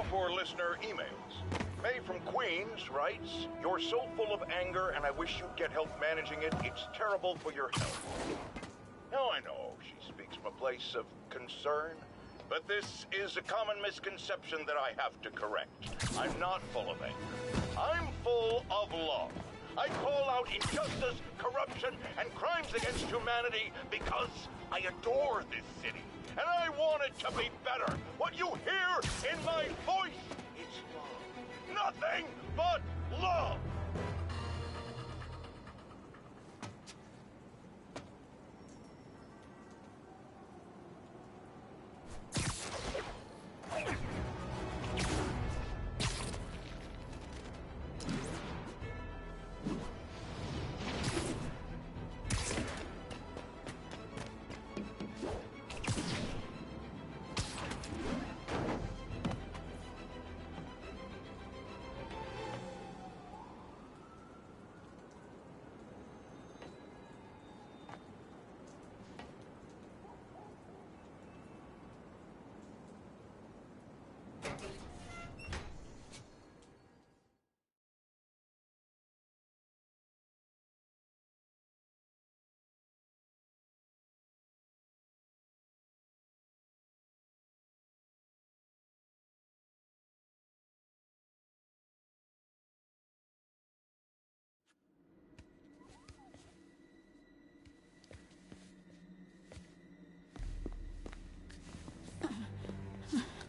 Now for listener emails. May from Queens writes, "You're so full of anger and I wish you'd get help managing it. It's terrible for your health." Now I know she speaks from a place of concern, but this is a common misconception that I have to correct. I'm not full of anger. I'm full of love. I call out injustice, corruption, and crimes against humanity because I adore this city. And I want it to be better. What you hear in my voice is love. Nothing but love.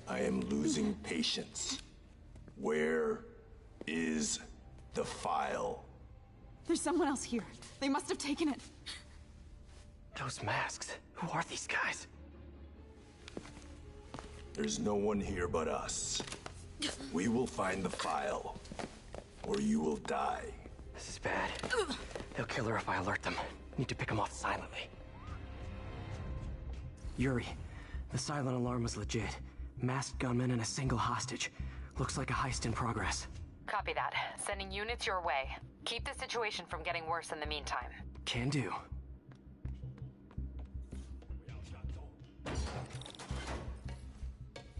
I am losing patience. Where is the file? There's someone else here. They must have taken it. Those masks. Who are these guys? There's no one here but us. We will find the file, or you will die. This is bad. They'll kill her if I alert them. Need to pick them off silently. Yuri, the silent alarm was legit. Masked gunmen and a single hostage. Looks like a heist in progress. Copy that. Sending units your way. Keep the situation from getting worse in the meantime. Can do.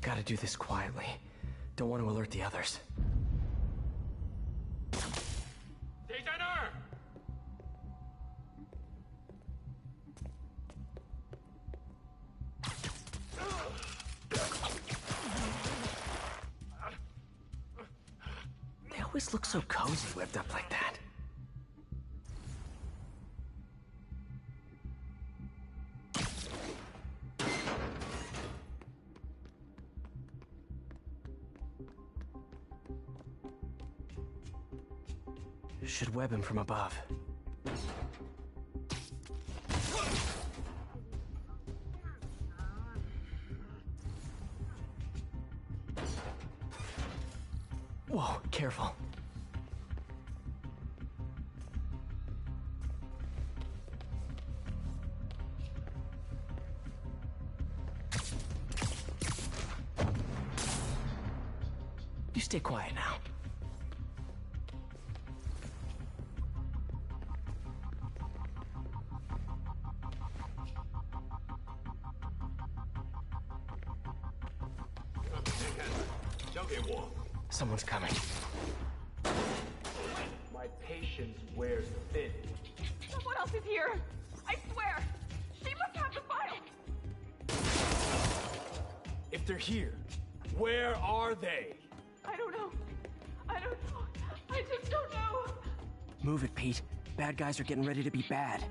Gotta do this quietly. Don't want to alert the others. They always look so cozy whipped up like that. Should web him from above. Whoa, careful. You stay quiet now. Someone's coming. My patience wears thin. Someone else is here. I swear. She must have the file. If they're here, where are they? I don't know. I don't know. I just don't know. Move it, Pete. Bad guys are getting ready to be bad.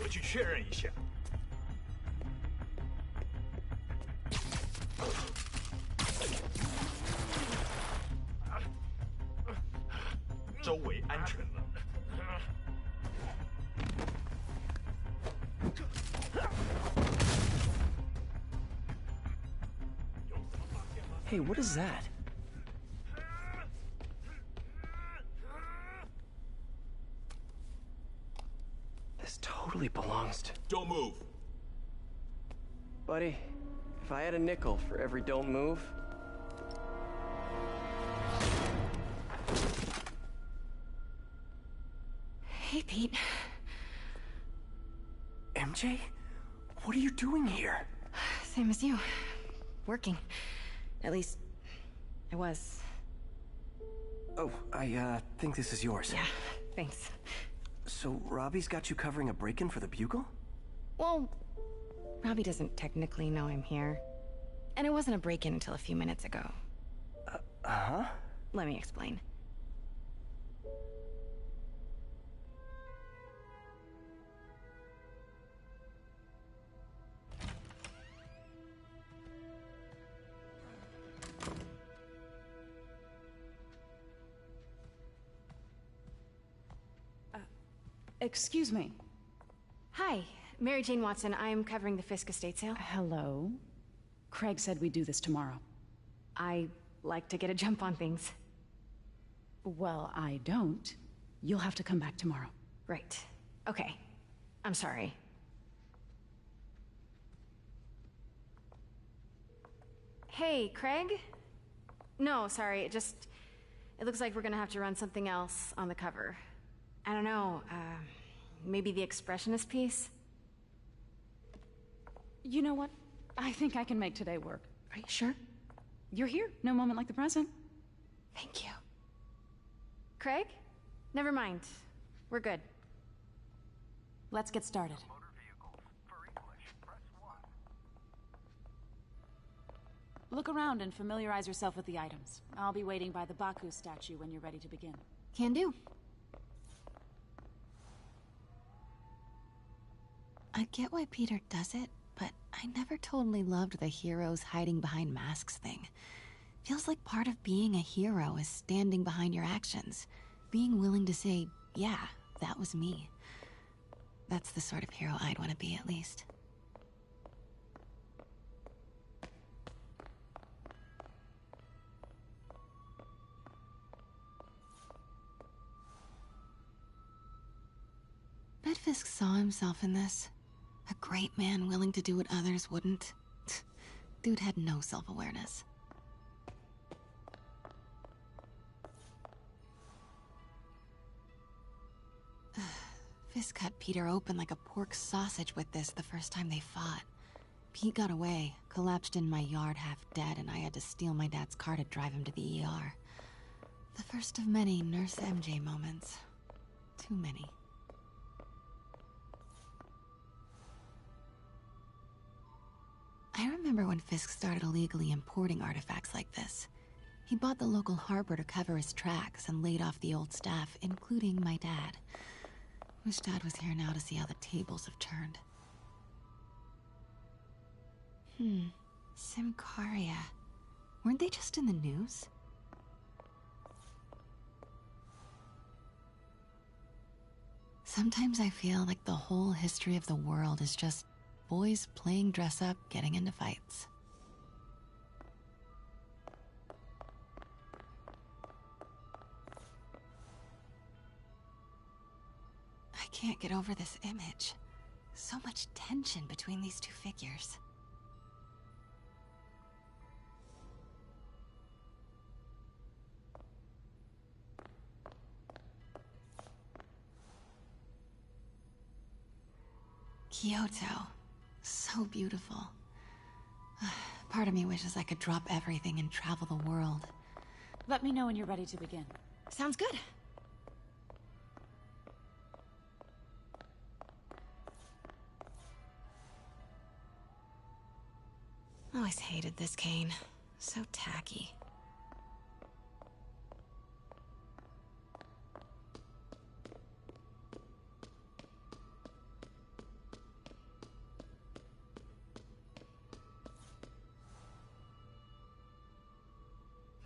我去确认一下。周围安全了。Hey, what is that? This totally belongs to... Don't move. Buddy, if I had a nickel for every don't move... Hey, Pete. MJ? What are you doing here? Same as you. Working. At least, I was. Oh, I think this is yours. Yeah, thanks. So, Robbie's got you covering a break-in for the Bugle? Well, Robbie doesn't technically know I'm here. And it wasn't a break-in until a few minutes ago. Uh-huh? Let me explain. Excuse me. Hi, Mary Jane Watson. I'm covering the Fisk estate sale. Hello. Craig said we'd do this tomorrow. I like to get a jump on things. Well, I don't. You'll have to come back tomorrow. Right. Okay. I'm sorry. Hey, Craig? No, sorry, it looks like we're gonna have to run something else on the cover. I don't know, maybe the expressionist piece? You know what? I think I can make today work. Are you sure? You're here. No moment like the present. Thank you. Craig? Never mind. We're good. Let's get started. Look around and familiarize yourself with the items. I'll be waiting by the Baku statue when you're ready to begin. Can do. I get why Peter does it, but I never totally loved the heroes hiding behind masks thing. Feels like part of being a hero is standing behind your actions. Being willing to say, yeah, that was me. That's the sort of hero I'd want to be, at least. Bet Fisk saw himself in this. A great man willing to do what others wouldn't. Dude had no self-awareness. Fisk cut Peter open like a pork sausage with this the first time they fought. Pete got away, collapsed in my yard half dead, and I had to steal my dad's car to drive him to the ER. The first of many Nurse MJ moments. Too many. I remember when Fisk started illegally importing artifacts like this. He bought the local harbor to cover his tracks and laid off the old staff, including my dad. Wish Dad was here now to see how the tables have turned. Simcaria. Weren't they just in the news? Sometimes I feel like the whole history of the world is just boys playing dress-up, getting into fights. I can't get over this image. So much tension between these two figures. Kyoto. So beautiful. Part of me wishes I could drop everything and travel the world. Let me know when you're ready to begin. Sounds good. Always hated this cane. So tacky.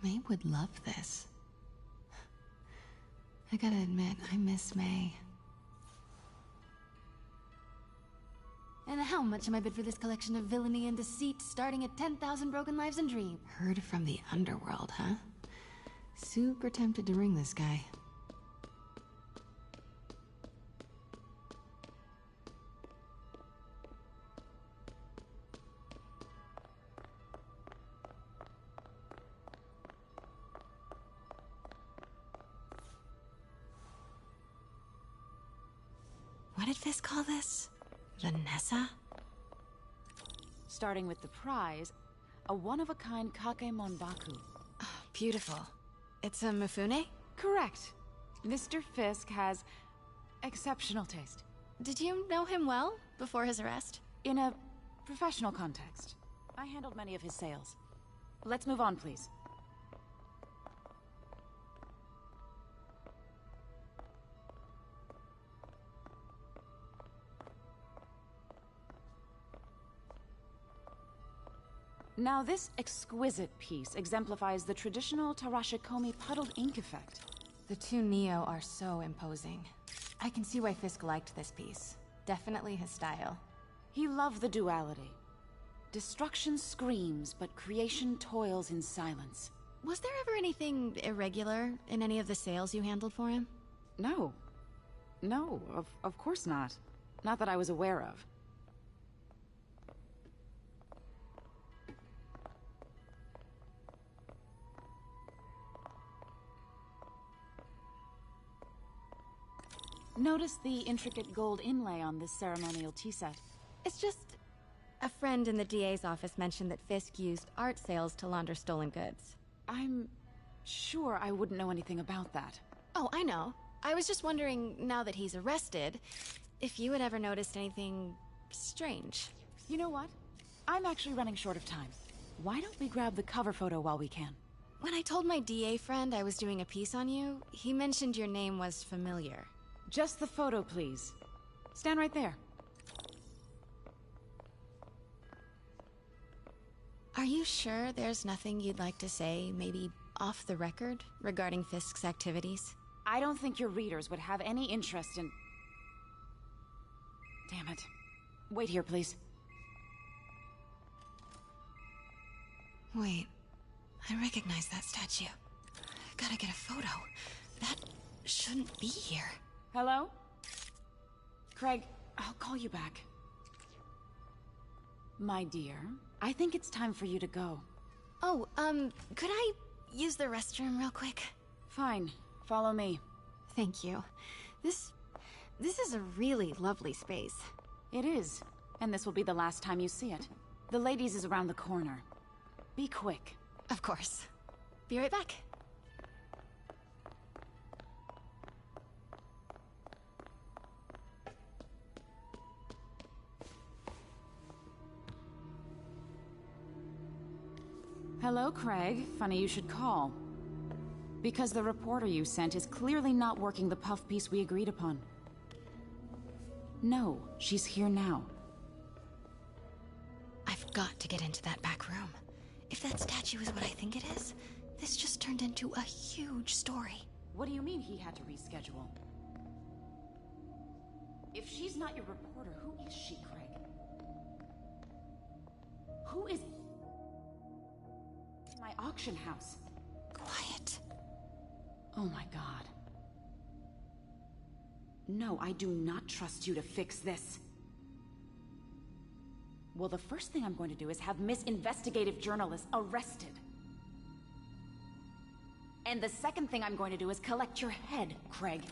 May would love this. I gotta admit, I miss May. And how much am I bid for this collection of villainy and deceit, starting at 10,000 broken lives and dreams? Heard from the underworld, huh? Super tempted to ring this guy. What did Fisk call this? Vanessa? Starting with the prize, a one-of-a-kind Kakemon Baku. Oh, beautiful. It's a Mifune? Correct. Mr. Fisk has exceptional taste. Did you know him well before his arrest? In a professional context, I handled many of his sales. Let's move on, please. Now, this exquisite piece exemplifies the traditional Tarashikomi puddled ink effect. The two Neo are so imposing. I can see why Fisk liked this piece. Definitely his style. He loved the duality. Destruction screams, but creation toils in silence. Was there ever anything irregular in any of the sales you handled for him? No. No, of course not. Not that I was aware of. Notice the intricate gold inlay on this ceremonial tea set. It's just... a friend in the DA's office mentioned that Fisk used art sales to launder stolen goods. I'm sure I wouldn't know anything about that. Oh, I know. I was just wondering, now that he's arrested, if you had ever noticed anything strange. You know what? I'm actually running short of time. Why don't we grab the cover photo while we can? When I told my DA friend I was doing a piece on you, he mentioned your name was familiar. Just the photo, please. Stand right there. Are you sure there's nothing you'd like to say, maybe off the record, regarding Fisk's activities? I don't think your readers would have any interest in... Damn it. Wait here, please. Wait, I recognize that statue. Gotta get a photo. That shouldn't be here. Hello? Craig, I'll call you back. My dear, I think it's time for you to go. Oh, could I use the restroom real quick? Fine. Follow me. Thank you. This is a really lovely space. It is. And this will be the last time you see it. The ladies is around the corner. Be quick. Of course. Be right back. Hello, Craig. Funny you should call. Because the reporter you sent is clearly not working the puff piece we agreed upon. No, she's here now. I've got to get into that back room. If that statue is what I think it is, this just turned into a huge story. What do you mean he had to reschedule? If she's not your reporter, who is she, Craig? Who is... my auction house? Quiet. Oh my god. No, I do not trust you to fix this. Well, the first thing I'm going to do is have Miss Investigative Journalist arrested. And the second thing I'm going to do is collect your head, Craig.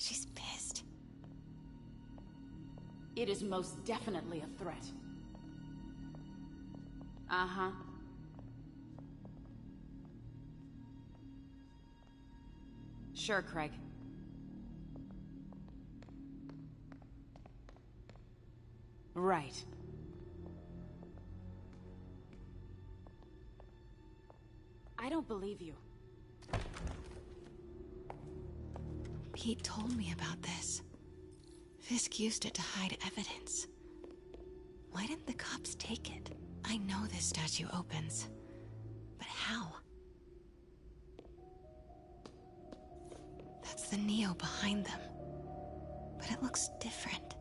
She's pissed. It is most definitely a threat. Uh-huh. Sure, Craig. Right. I don't believe you. Pete told me about this. Fisk used it to hide evidence. Why didn't the cops take it? I know this statue opens, but how? That's the Neo behind them, but it looks different.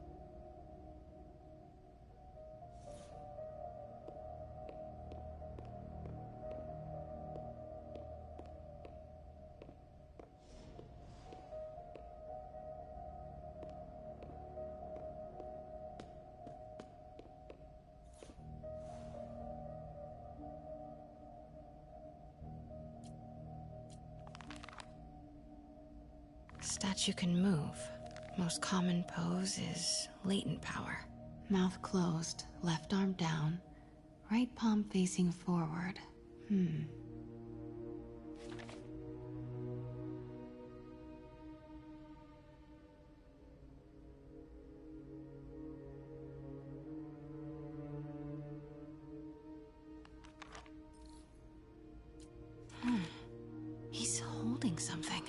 Statue can move. Most common pose is latent power. Mouth closed, left arm down, right palm facing forward. He's holding something.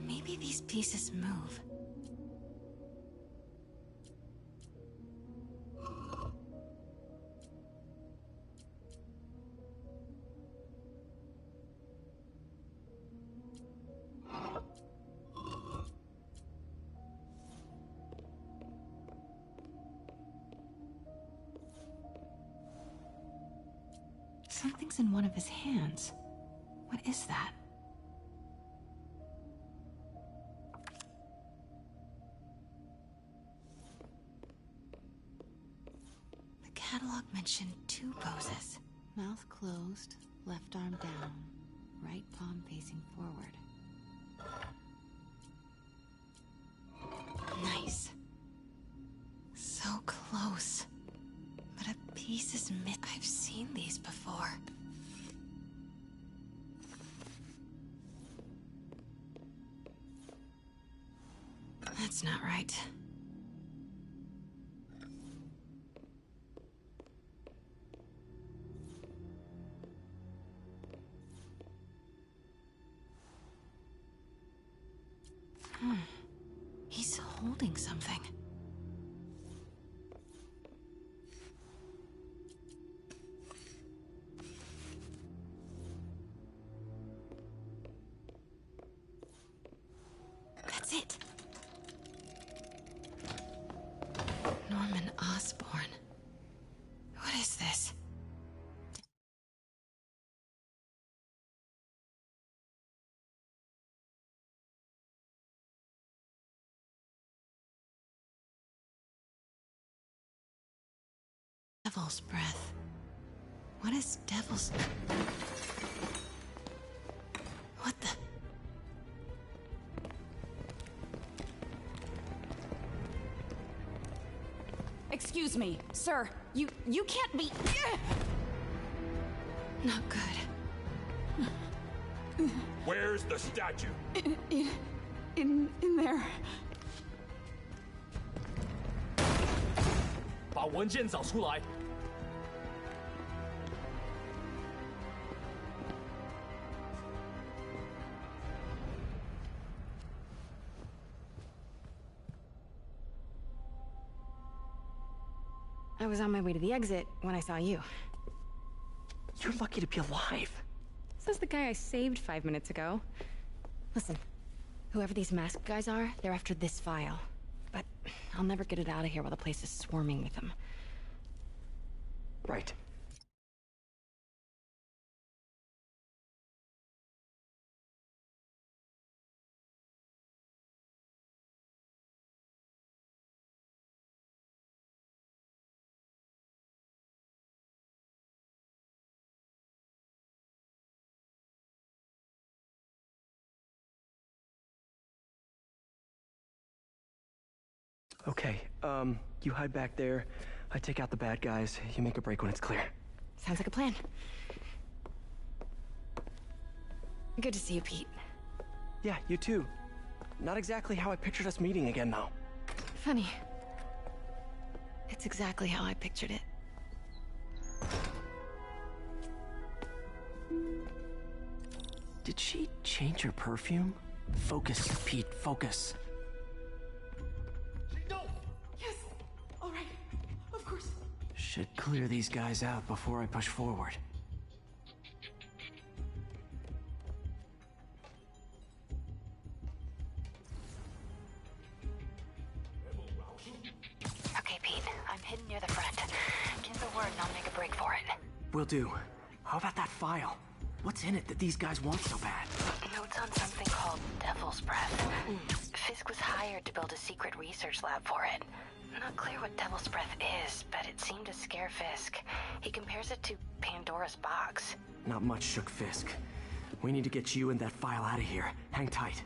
Maybe these pieces move. Something's in one of his hands. What is that? The catalog mentioned 2 poses. Mouth closed, left arm down, right palm facing forward. Nice. So close. But a piece is missing. I've seen these before. That's not right. He's holding something. That's it. Norman Osborn. What is this? Devil's breath. What is devil's... What the... Excuse me, sir. You can't be... Not good. Where's the statue? In there. 把文件找出来。 I was on my way to the exit when I saw you. You're lucky to be alive. Says the guy I saved 5 minutes ago. Listen, whoever these masked guys are, they're after this file. But I'll never get it out of here while the place is swarming with them. Right. Okay, you hide back there. I take out the bad guys. You make a break when it's clear. Sounds like a plan. Good to see you, Pete. Yeah, you too. Not exactly how I pictured us meeting again, though. Funny. It's exactly how I pictured it. Did she change her perfume? Focus, Pete, focus. No! Yes! All right. Of course. Should clear these guys out before I push forward. Okay, Pete. I'm hidden near the front. Give the word and I'll make a break for it. Will do. How about that file? What's in it that these guys want so bad? Notes on something called Devil's Breath. Fisk was hired to build a secret research lab for it. Not clear what Devil's Breath is, but it seemed to scare Fisk. He compares it to Pandora's box. Not much shook Fisk. We need to get you and that file out of here. Hang tight.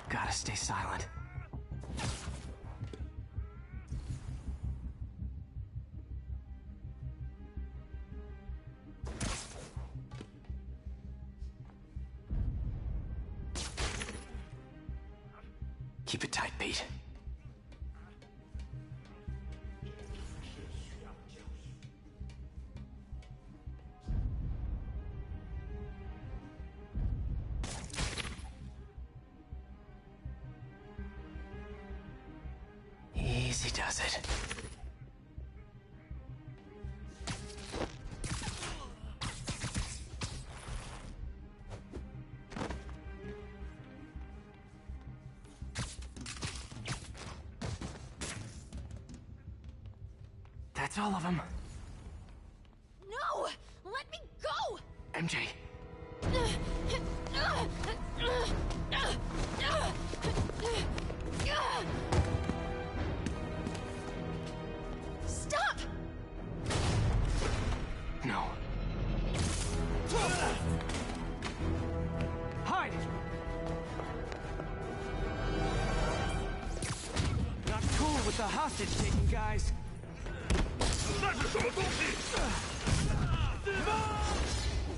Gotta stay silent. Keep it tight, Pete. Easy does it. That's all of them. No! Let me go! MJ. Stop! No. Hide! Not cool with the hostage-taking guys.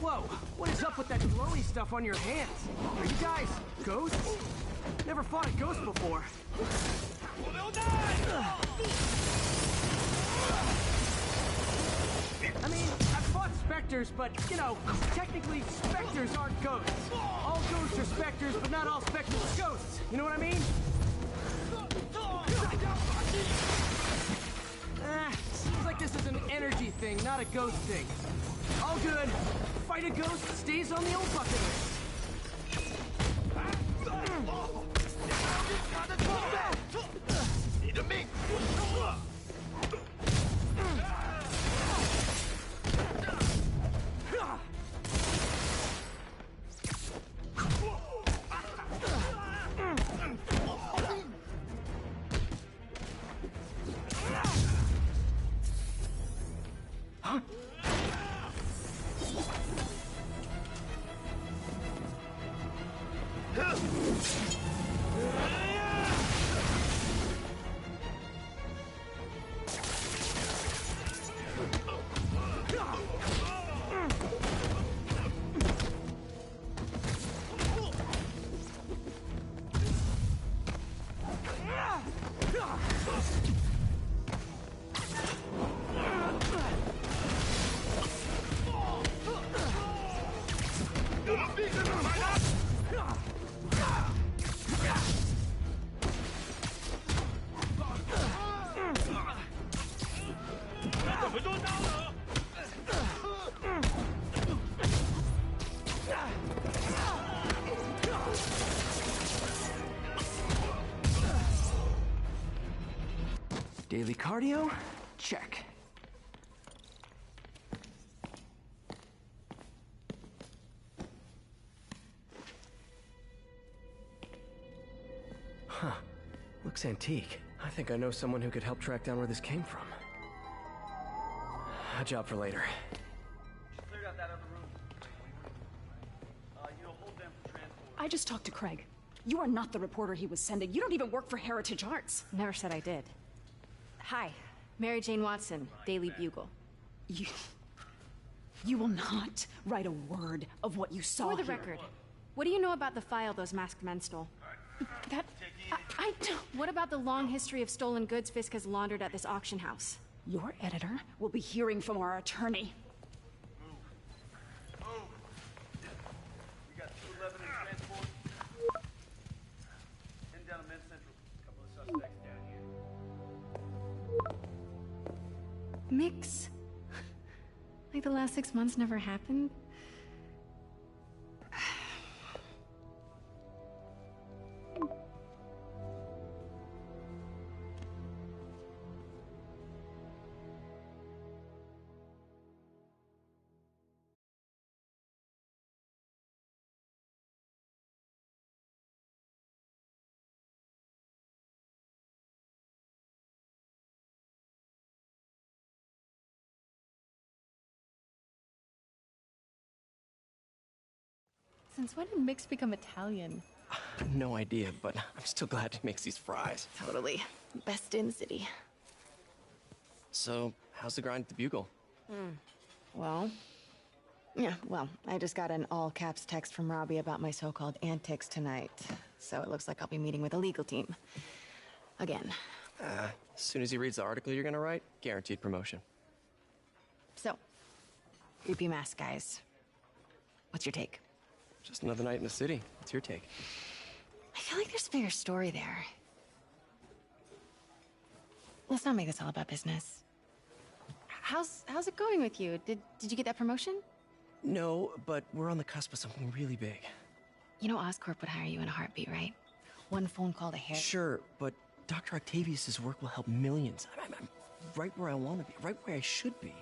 Whoa, what is up with that glowy stuff on your hands? Are you guys ghosts? Never fought a ghost before. I mean, I've fought specters, but, you know, technically specters aren't ghosts. All ghosts are specters, but not all specters are ghosts. You know what I mean? Seems like this is an energy thing, not a ghost thing. All good. Fight a ghost stays on the old bucket list. Huh? Daily cardio? Check. Huh. Looks antique. I think I know someone who could help track down where this came from. A job for later. I just talked to Craig. You are not the reporter he was sending. You don't even work for Heritage Arts. Never said I did. Hi, Mary Jane Watson, Daily Bugle. You will not write a word of what you saw For the here. record, what do you know about the file those masked men stole? I don't... What about the long history of stolen goods Fisk has laundered at this auction house? Your editor will be hearing from our attorney. We got 211 in transport. Heading down to Men's Central. A couple of suspects down here. Mix? Like the last 6 months never happened? Since when did Mix become Italian? No idea, but I'm still glad he makes these fries. Totally. Best in the city. So, how's the grind at the Bugle? Well, I just got an all-caps text from Robbie about my so-called antics tonight. So it looks like I'll be meeting with a legal team. Again. As soon as he reads the article you're gonna write, guaranteed promotion. So, creepy mask guys. What's your take? Just another night in the city. What's your take? I feel like there's a bigger story there. Let's not make this all about business. How's it going with you? Did you get that promotion? No, but we're on the cusp of something really big. You know Oscorp would hire you in a heartbeat, right? One phone call to Harry. Sure, but Dr. Octavius's work will help millions. I'm right where I want to be, right where I should be.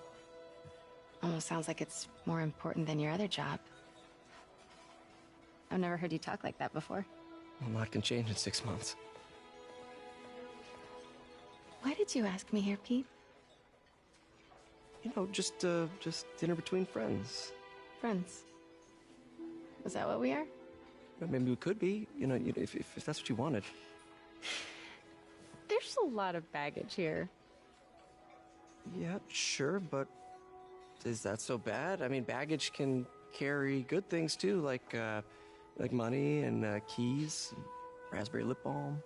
Almost sounds like it's more important than your other job. I've never heard you talk like that before. A lot can change in 6 months. Why did you ask me here, Pete? You know, just dinner between friends. Friends. Is that what we are? Maybe we could be, if that's what you wanted. There's a lot of baggage here. Yeah, sure, but is that so bad? I mean, baggage can carry good things too, like money and keys, and raspberry lip balm.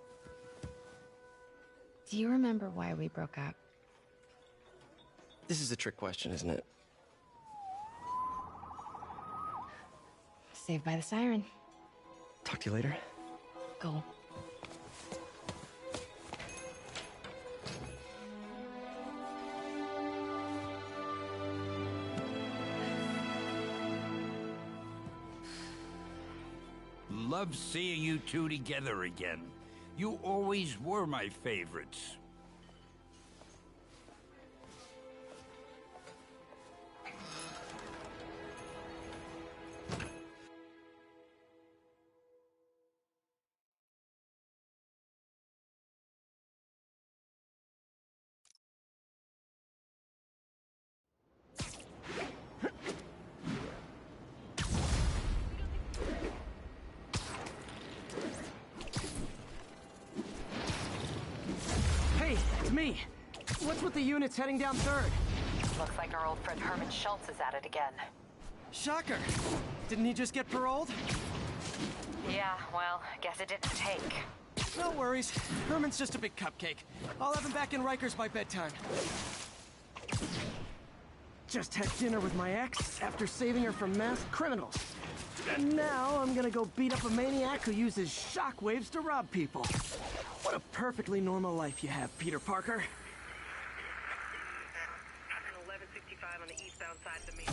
Do you remember why we broke up? This is a trick question, isn't it? Saved by the siren. Talk to you later. Go. Love seeing you two together again. You always were my favorites. Me. What's with the units heading down 3rd? Looks like our old friend Herman Schultz is at it again. Shocker. Didn't he just get paroled? Yeah, well, guess it didn't take. No worries. Herman's just a big cupcake. I'll have him back in Rikers by bedtime. Just had dinner with my ex after saving her from masked criminals. And now I'm gonna go beat up a maniac who uses shockwaves to rob people. What a perfectly normal life you have, Peter Parker. 1165 on the eastbound side of the main.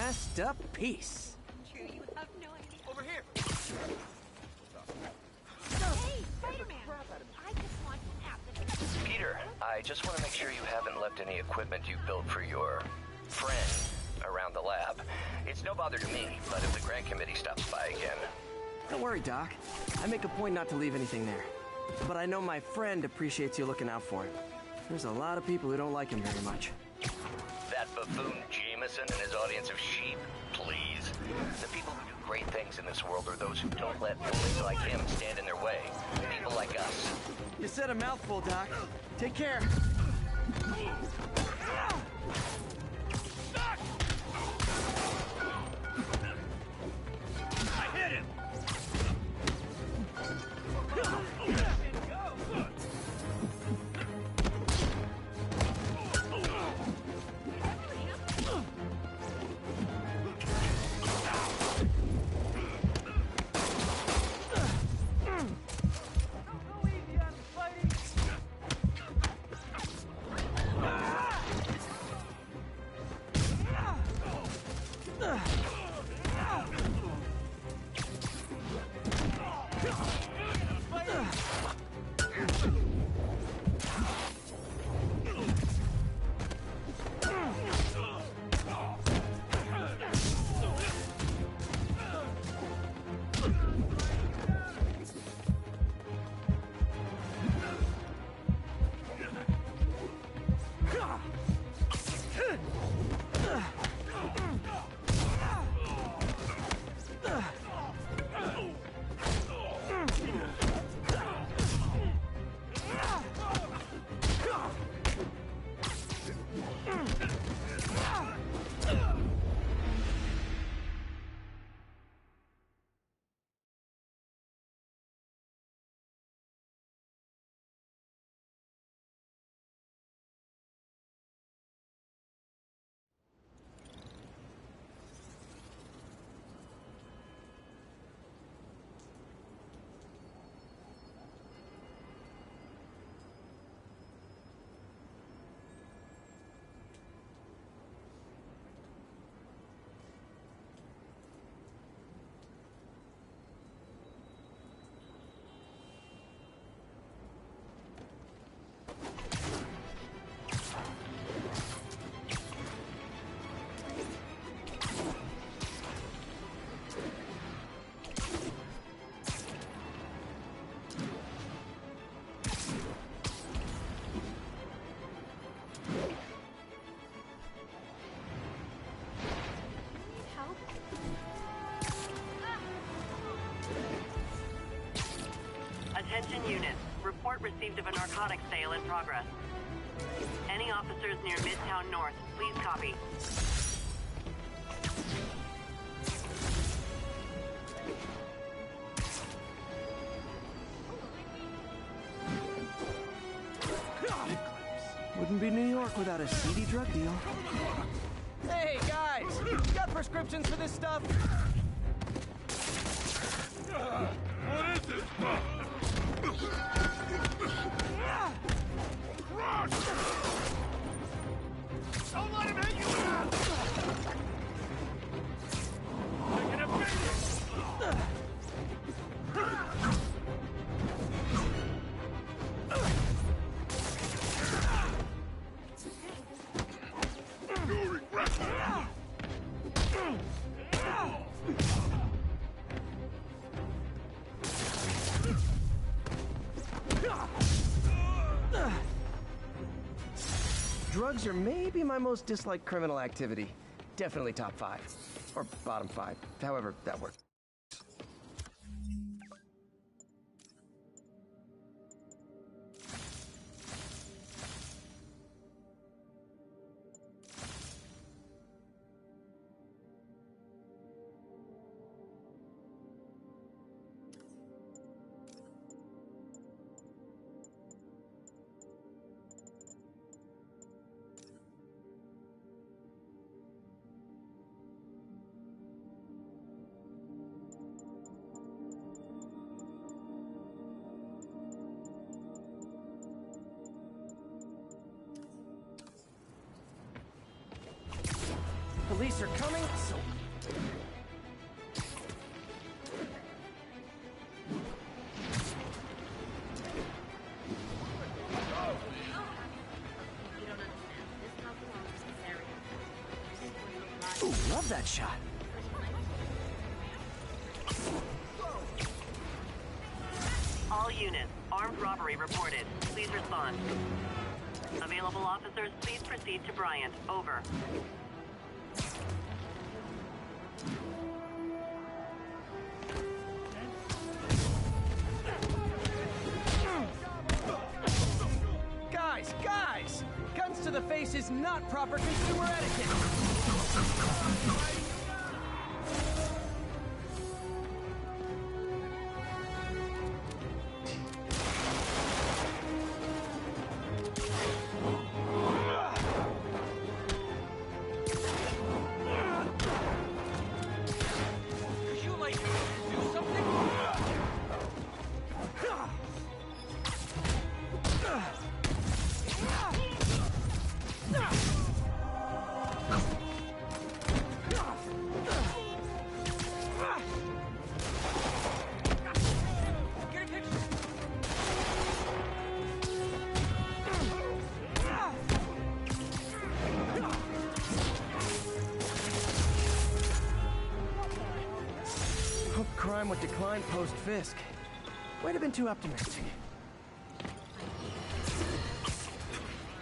messed up piece. True, you have no idea. Over here! Hey, Spiderman! I just want to ask. Peter, I just want to make sure you haven't left any equipment you built for your friend around the lab. It's no bother to me, but if the grant committee stops by again... Don't worry, Doc. I make a point not to leave anything there. But I know my friend appreciates you looking out for it. There's a lot of people who don't like him very much. That buffoon Jameson and his audience of sheep, please. The people who do great things in this world are those who don't let bullies like him stand in their way. People like us. You said a mouthful, Doc. Take care. I hit him! Attention units. Report received of a narcotics sale in progress. Any officers near Midtown North, please copy. Wouldn't be New York without a seedy drug deal. Hey, guys! You got prescriptions for this stuff? What is this stuff? Crush! Don't let him hit you! Taking a beating! You'll regret it! Drugs are maybe my most disliked criminal activity. Definitely top 5. Or bottom 5. However that works. police are coming, so... Ooh, love that shot. All units, armed robbery reported. Please respond. Available officers, please proceed to Bryant. Over. Guys! Guns to the face is not proper consumer etiquette! Crime would decline post-Fisk. Might have been too optimistic.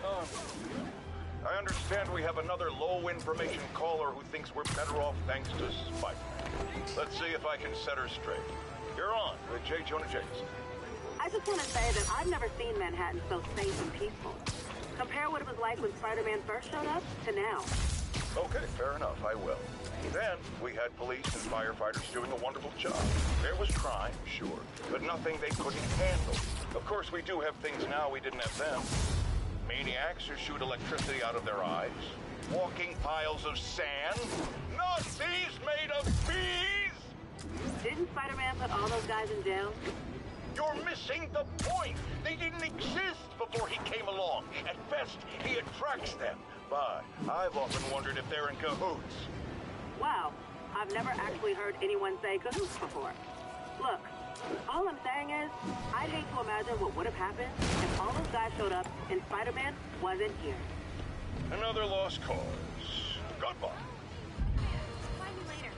I understand we have another low-information caller who thinks we're better off thanks to Spiderman. Let's see if I can set her straight. You're on with J. Jonah Jameson. I just want to say that I've never seen Manhattan so safe and peaceful. Compare what it was like when Spider-Man first showed up to now. Okay, fair enough, I will. Then, we had police and firefighters doing a wonderful job. There was crime, sure, but nothing they couldn't handle. Of course, we do have things now we didn't have then. Maniacs who shoot electricity out of their eyes. Walking piles of sand. Nazis made of bees! Didn't Spider-Man put all those guys in jail? You're missing the point! They didn't exist before he came along. At best, he attracts them. But I've often wondered if they're in cahoots. Wow, I've never actually heard anyone say cahoots before. Look, all I'm saying is, I'd hate to imagine what would have happened if all those guys showed up and Spider-Man wasn't here. Another lost cause. Goodbye. Find me later.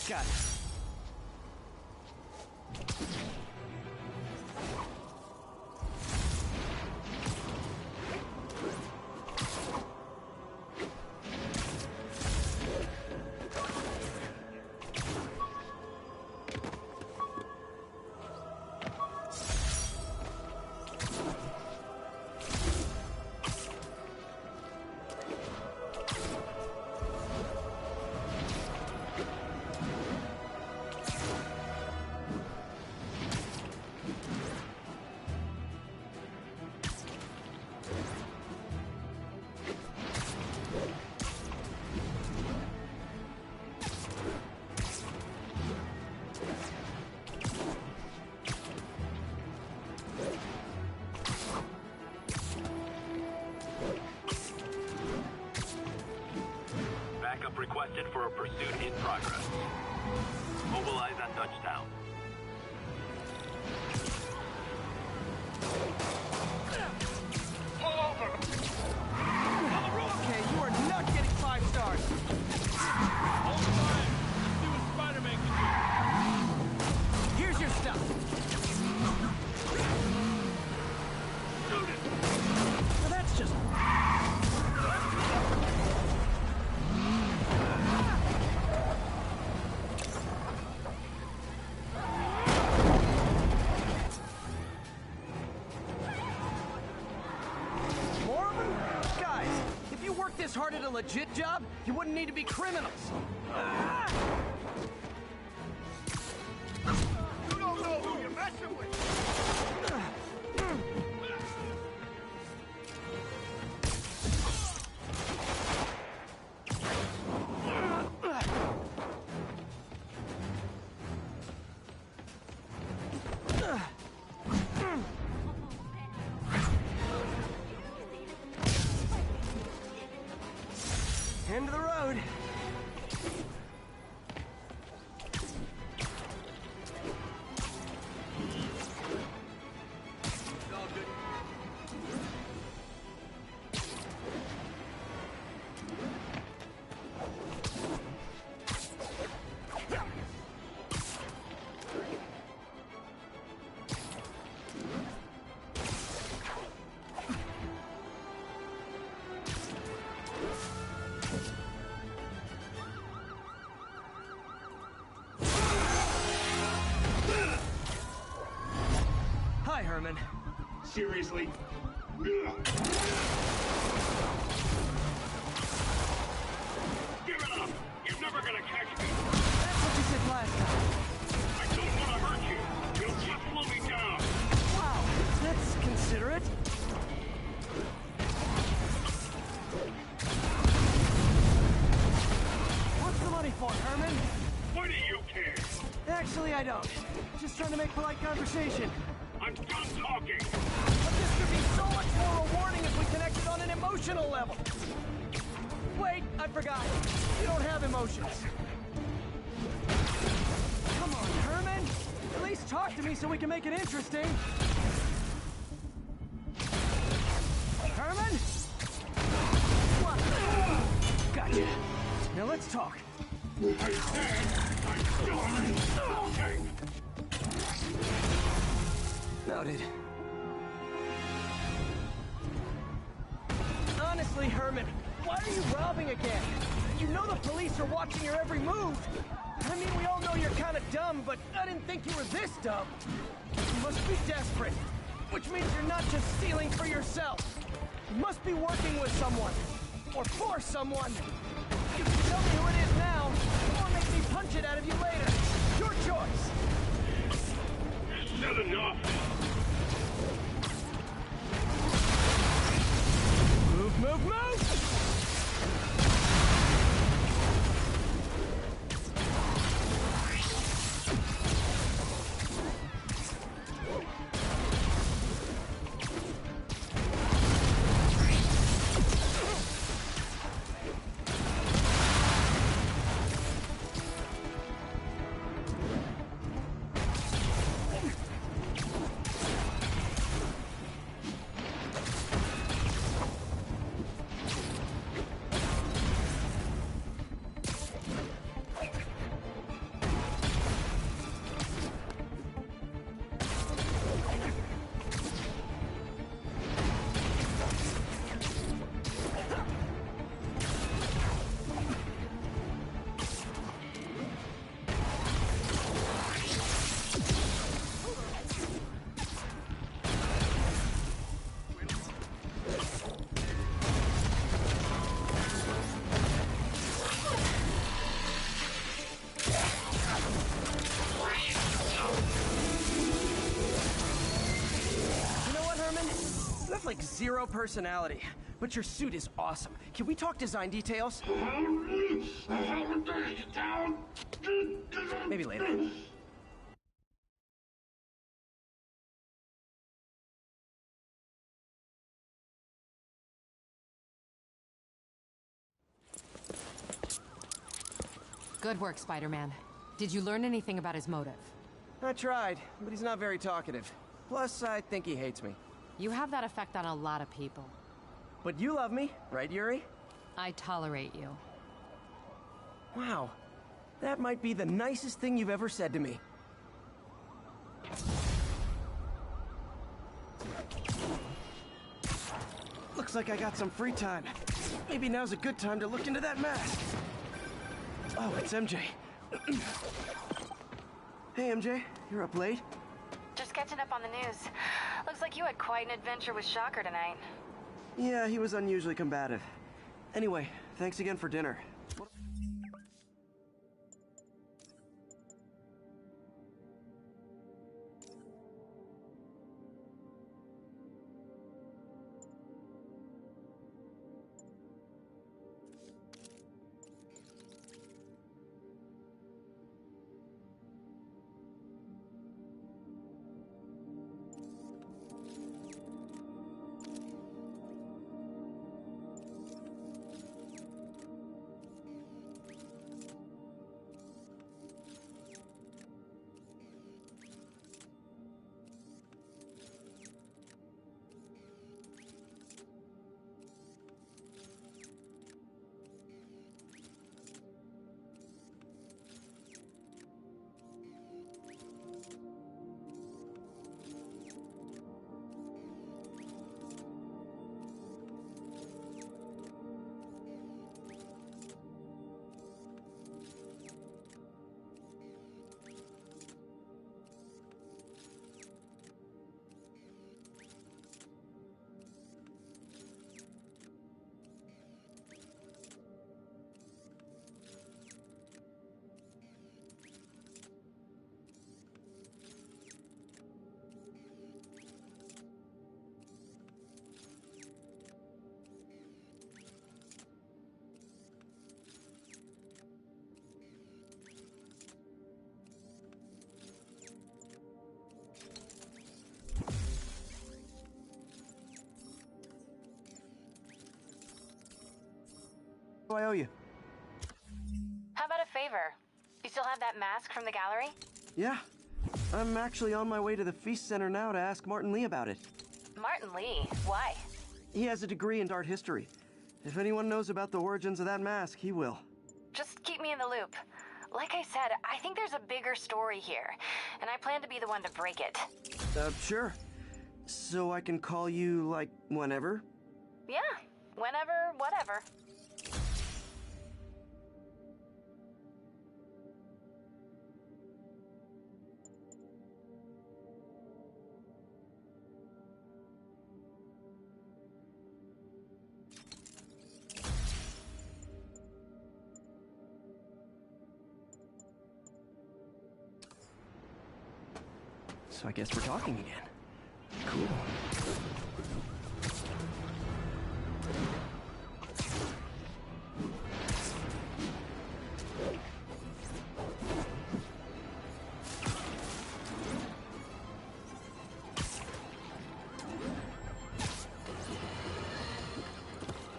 Got it. Backup requested for a pursuit in progress. Mobilize at touchdown. Pull over! Okay, you are not getting 5 stars. Hold fire! See what Spider-Man legit job, you wouldn't need to be criminals. You don't know who you're messing with! End of the road. Hi, Herman. Seriously? Give it up! You're never gonna catch me! That's what you said last time. I don't want to hurt you! You'll just slow me down! Wow, that's considerate. What's the money for, Herman? Why do you care? Actually, I don't. Just trying to make polite conversation. I'm done talking! But this could be so much more rewarding if we connected on an emotional level. Wait, I forgot. You don't have emotions. Come on, Herman. At least talk to me so we can make it interesting. Herman? What? Gotcha. Now let's talk. I said I'm done talking! Noted. Honestly, Herman, why are you robbing again? You know the police are watching your every move. I mean, we all know you're kind of dumb, but I didn't think you were this dumb. You must be desperate, which means you're not just stealing for yourself. You must be working with someone, or for someone. You can tell me who it is now, or make me punch it out of you later. Your choice. Is that enough? Move, move, move! Like zero personality, but your suit is awesome. Can we talk design details? Maybe later. Good work, Spider-Man. Did you learn anything about his motive? I tried, but he's not very talkative. Plus, I think he hates me. You have that effect on a lot of people. But you love me, right, Yuri? I tolerate you. Wow. That might be the nicest thing you've ever said to me. Looks like I got some free time. Maybe now's a good time to look into that mask. Oh, it's MJ. Hey, MJ. You're up late? Just catching up on the news. Looks like you had quite an adventure with Shocker tonight. Yeah, he was unusually combative. Anyway, Thanks again for dinner. I owe you. How about a favor? You still have that mask from the gallery? Yeah. I'm actually on my way to the Feast Center now to ask Martin Lee about it. Martin Lee? Why? He has a degree in art history. If anyone knows about the origins of that mask, he will. Just keep me in the loop. Like I said, I think there's a bigger story here, and I plan to be the one to break it. Sure. So I can call you, like, whenever? Yeah, whenever, whatever. So I guess we're talking again. Cool.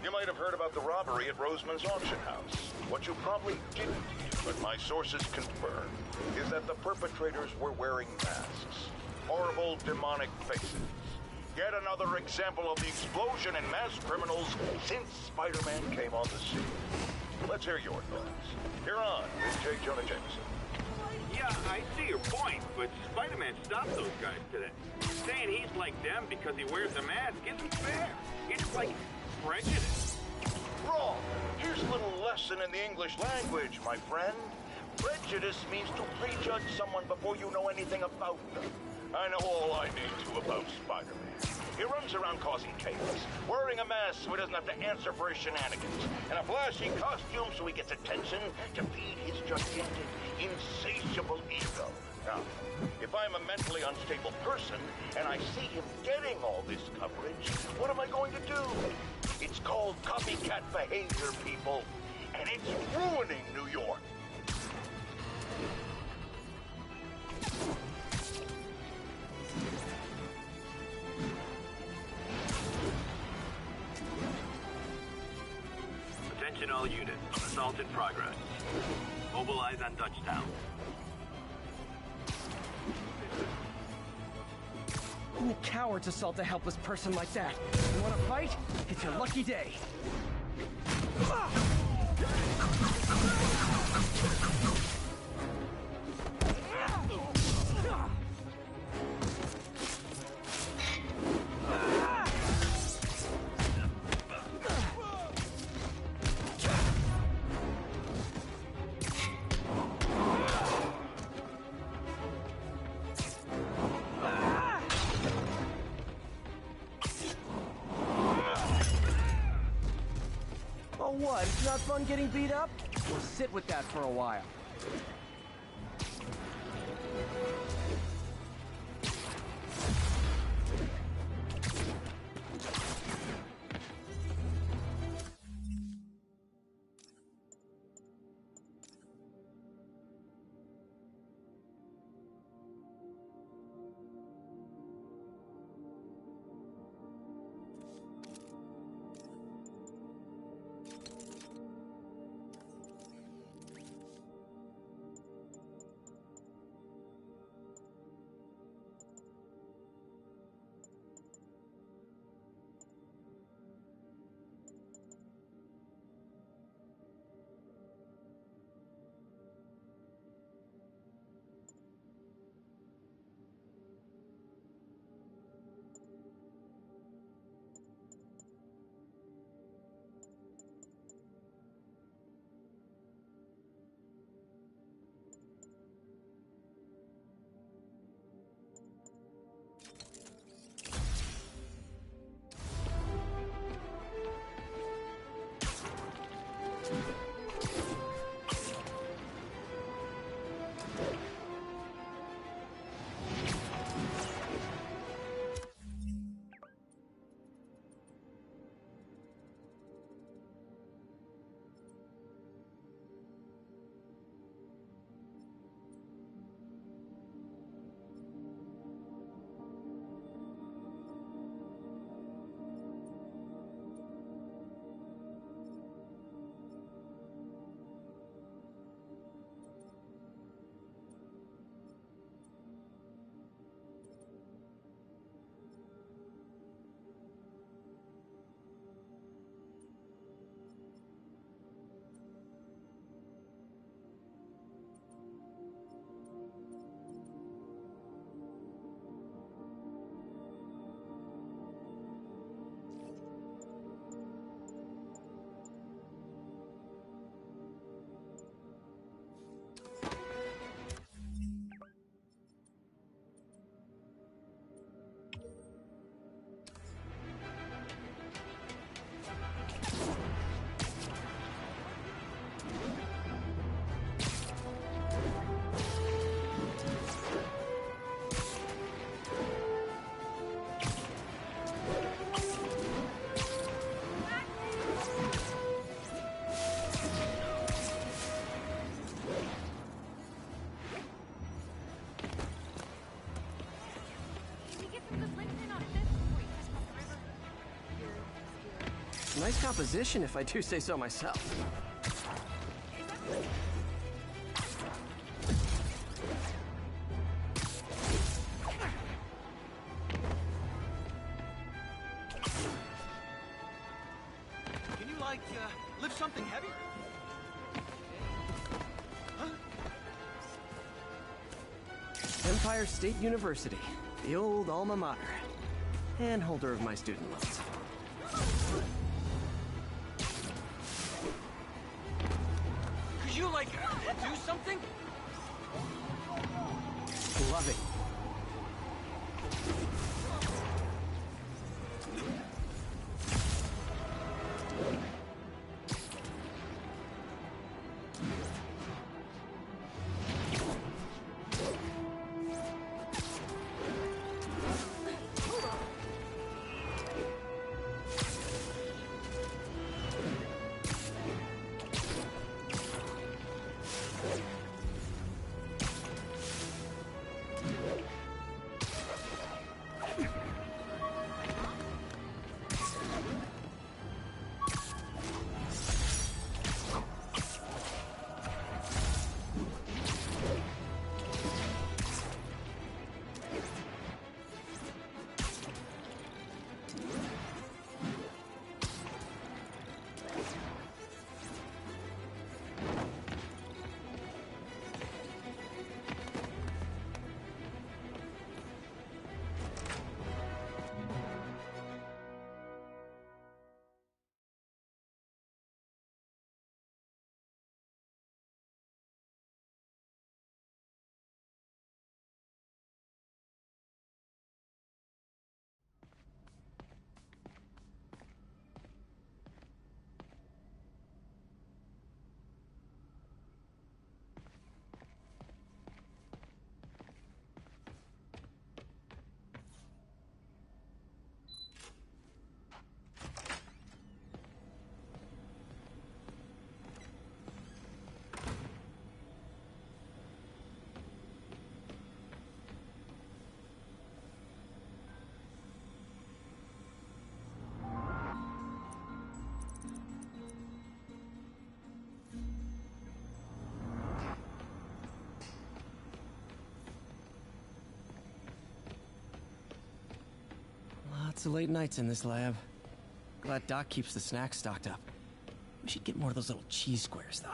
You might have heard about the robbery at Roseman's auction house. What you probably didn't, but my sources confirm, is that the perpetrators were wearing masks. Horrible, demonic faces. Yet another example of the explosion in mass criminals since Spider-Man came on the scene. Let's hear your thoughts. You're on with J. Jonah Jameson. Yeah, I see your point, but Spider-Man stopped those guys today. Saying he's like them because he wears a mask isn't fair. It's like prejudice. Wrong. Here's a little lesson in the English language, my friend. Prejudice means to prejudge someone before you know anything about them. I know all I need to about Spider-Man. He runs around causing chaos, wearing a mask so he doesn't have to answer for his shenanigans, and a flashy costume so he gets attention to feed his gigantic, insatiable ego. Now, if I'm a mentally unstable person and I see him getting all this coverage, what am I going to do? It's called copycat behavior, people, and it's ruining New York. Attention all units. Assault in progress. Mobilize on Dutchtown. Only cowards assault a helpless person like that. You want to fight? It's your lucky day. What, it's not fun getting beat up? Well, sit with that for a while. Nice composition, if I do say so myself. Can you, like, lift something heavy? Huh? Empire State University, the old alma mater, and holder of my student loans. Could you, like, do something? Love it. Lots of late nights in this lab. Glad Doc keeps the snacks stocked up. We should get more of those little cheese squares, though.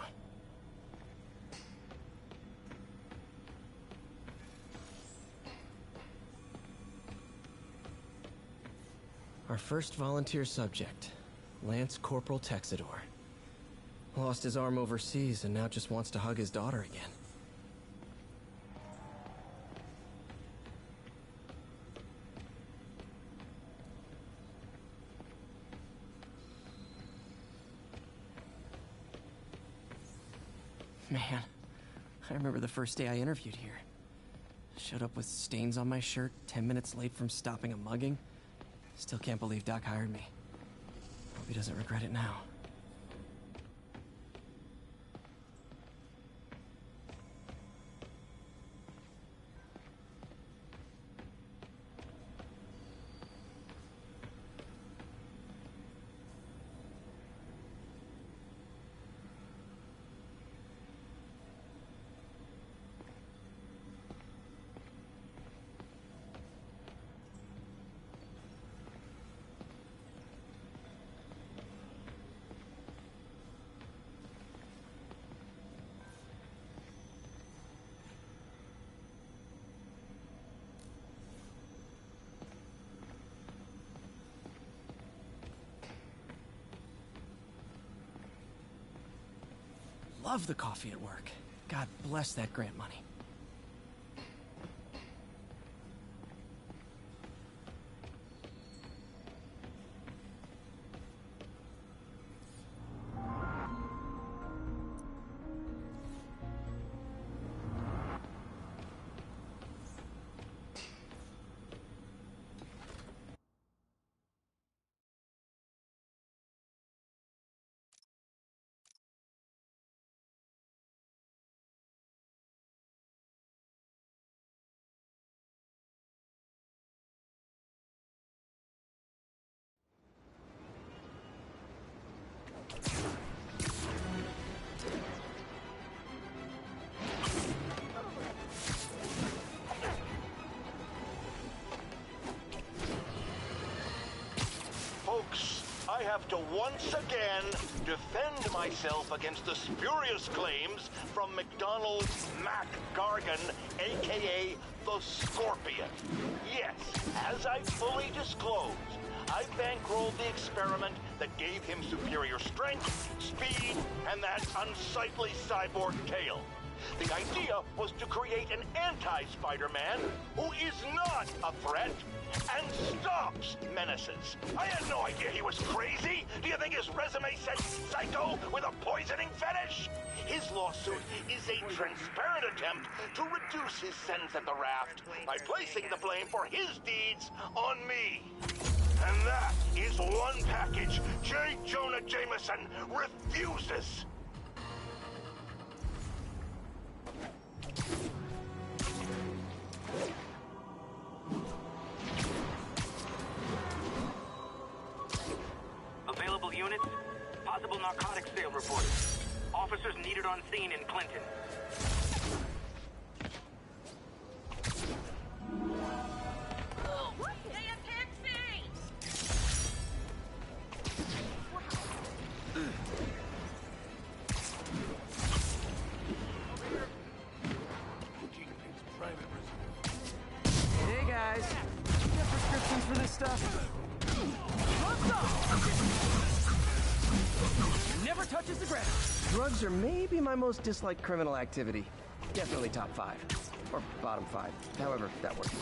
Our first volunteer subject, Lance Corporal Texador. Lost his arm overseas and now just wants to hug his daughter again. Man, I remember the first day I interviewed here. Showed up with stains on my shirt, 10 minutes late from stopping a mugging. Still can't believe Doc hired me. Hope he doesn't regret it now. Love the coffee at work. God bless that grant money. I have to once again defend myself against the spurious claims from McDonald's Mac Gargan, aka the Scorpion. Yes, as I fully disclosed, I bankrolled the experiment that gave him superior strength, speed, and that unsightly cyborg tail. The idea was to create an anti-Spider-Man who is not a threat and stops menaces. I had no idea he was crazy. Do you think his resume said psycho with a poisoning fetish? His lawsuit is a transparent attempt to reduce his sentence at the raft by placing the blame for his deeds on me. And that is one package J. Jonah Jameson refuses. Available units, possible narcotics sale reported. Officers needed on scene in Clinton. Hey guys, you got prescriptions for this stuff? Never touches the ground. Drugs are maybe my most disliked criminal activity. Definitely top 5. Or bottom 5. However that works.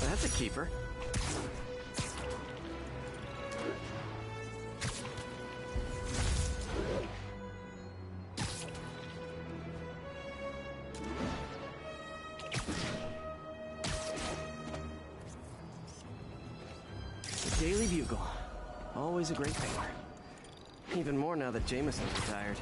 That's a keeper. Daily Bugle. Always a great paper. Even more now that Jameson's retired.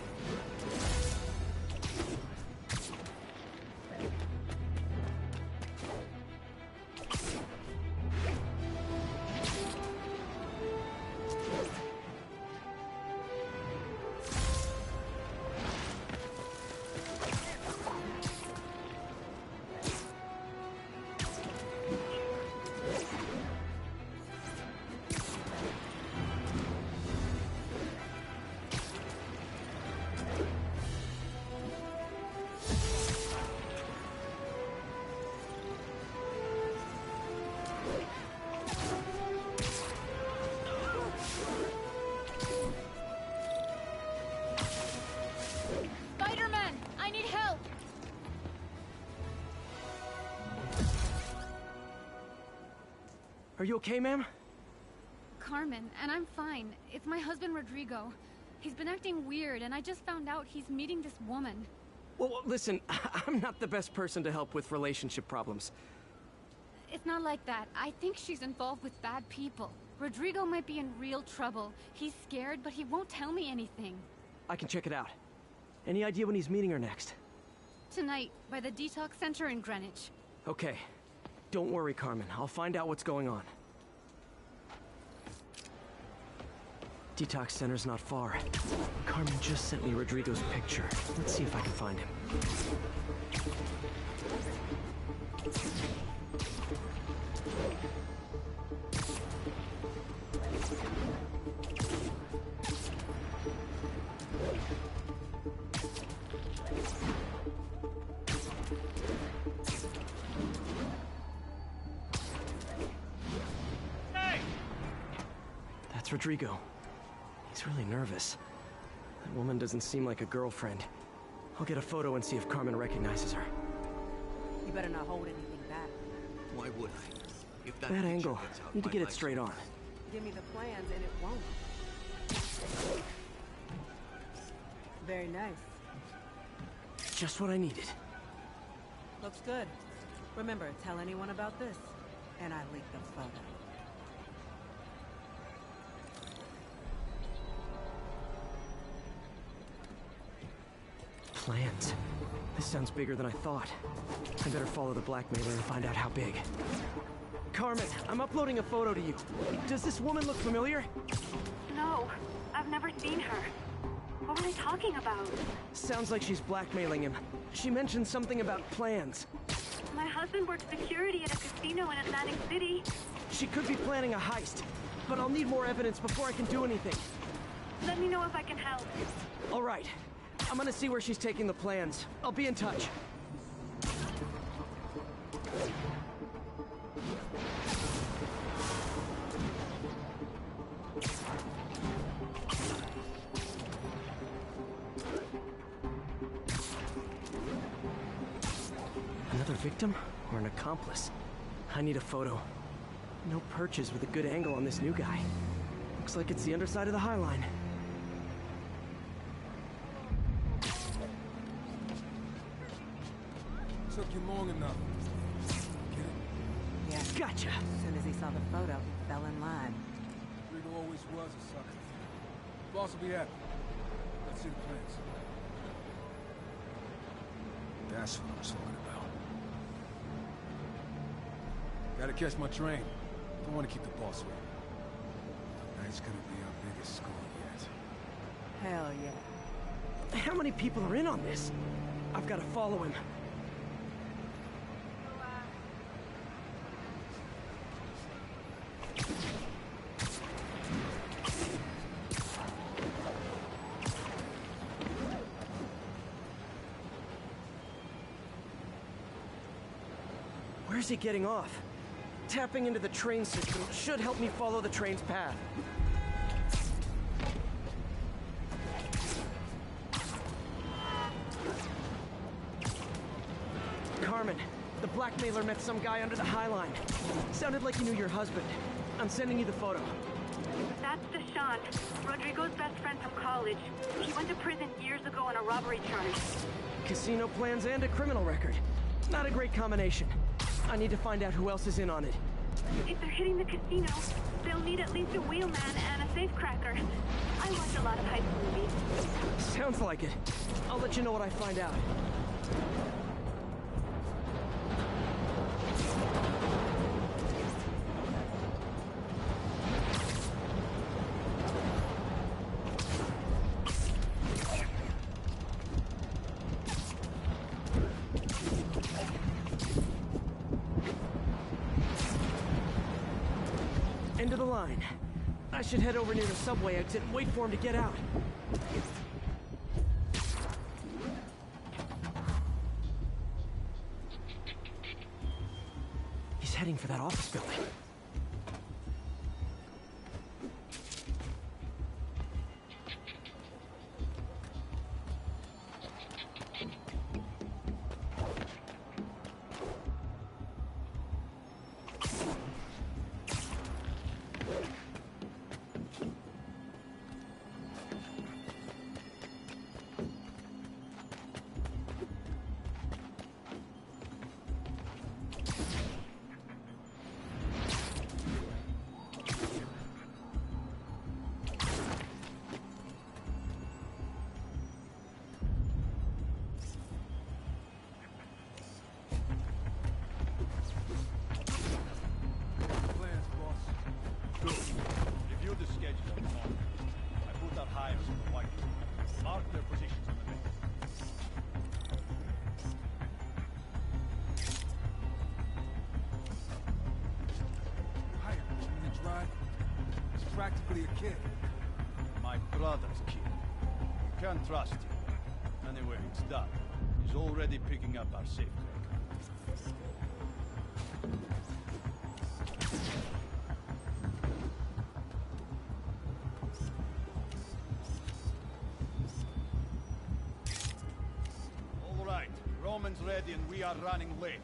Are you okay, ma'am? Carmen, and I'm fine. It's my husband, Rodrigo. He's been acting weird, and I just found out he's meeting this woman. Well, listen, I'm not the best person to help with relationship problems. It's not like that. I think she's involved with bad people. Rodrigo might be in real trouble. He's scared, but he won't tell me anything. I can check it out. Any idea when he's meeting her next? Tonight, by the detox center in Greenwich. Okay. Don't worry, Carmen. I'll find out what's going on. Detox center's not far. Carmen just sent me Rodrigo's picture. Let's see if I can find him. That's Rodrigo. He's really nervous. That woman doesn't seem like a girlfriend. I'll get a photo and see if Carmen recognizes her. You better not hold anything back. Why would I? If Bad angle. Need to get it straight on. Give me the plans and it won't. Very nice. Just what I needed. Looks good. Remember, tell anyone about this, and I leak the photo. Plans. This sounds bigger than I thought. I better follow the blackmailer and find out how big. Carmen, I'm uploading a photo to you. Does this woman look familiar? No, I've never seen her. What were they talking about? Sounds like she's blackmailing him. She mentioned something about plans. My husband works security at a casino in Atlantic City. She could be planning a heist, but I'll need more evidence before I can do anything. Let me know if I can help. All right. I'm gonna see where she's taking the plans. I'll be in touch. Another victim or an accomplice? I need a photo. No perches with a good angle on this new guy. Looks like it's the underside of the High Line. Took you long enough. Yeah. Gotcha. As soon as he saw the photo, he fell in line. Rigo always was a sucker. Boss will be happy. Let's see the plans. That's what I was talking about. Gotta catch my train. Don't want to keep the boss waiting. Tonight's gonna be our biggest score yet. Hell yeah. How many people are in on this? I've got to follow him. Where's he getting off? Tapping into the train system should help me follow the train's path. Carmen, the blackmailer met some guy under the High Line. Sounded like he knew your husband. I'm sending you the photo. That's Deshaun, Rodrigo's best friend from college. He went to prison years ago on a robbery charge. Casino plans and a criminal record. Not a great combination. I need to find out who else is in on it. If they're hitting the casino, they'll need at least a wheelman and a safecracker. I watch a lot of heist movies. Sounds like it. I'll let you know what I find out. End of the line. I should head over near the subway exit and wait for him to get out. He's heading for that office building. Mark their positions on the map. Hired in the drive. He's practically a kid. My brother's kid. You can't trust him. Anyway, it's done. He's already picking up our safe cracker. All right, Roman's ready and we are running late.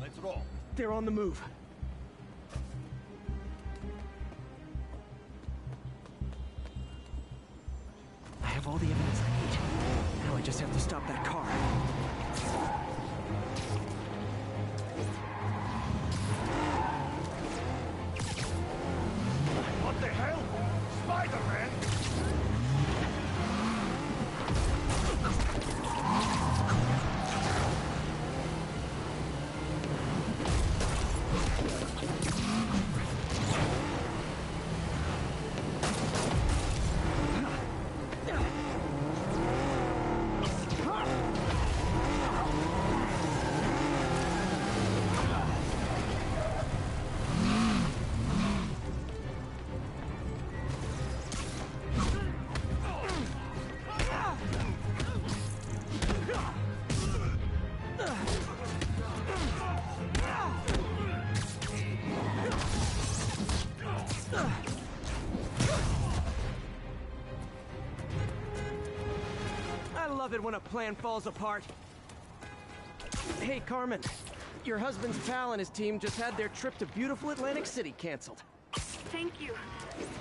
Let's roll. They're on the move. I have all the evidence I need. Now I just have to stop that car. What the hell? Spider-Man? I love it when a plan falls apart. Hey, Carmen. Your husband's pal and his team just had their trip to beautiful Atlantic City canceled. Thank you.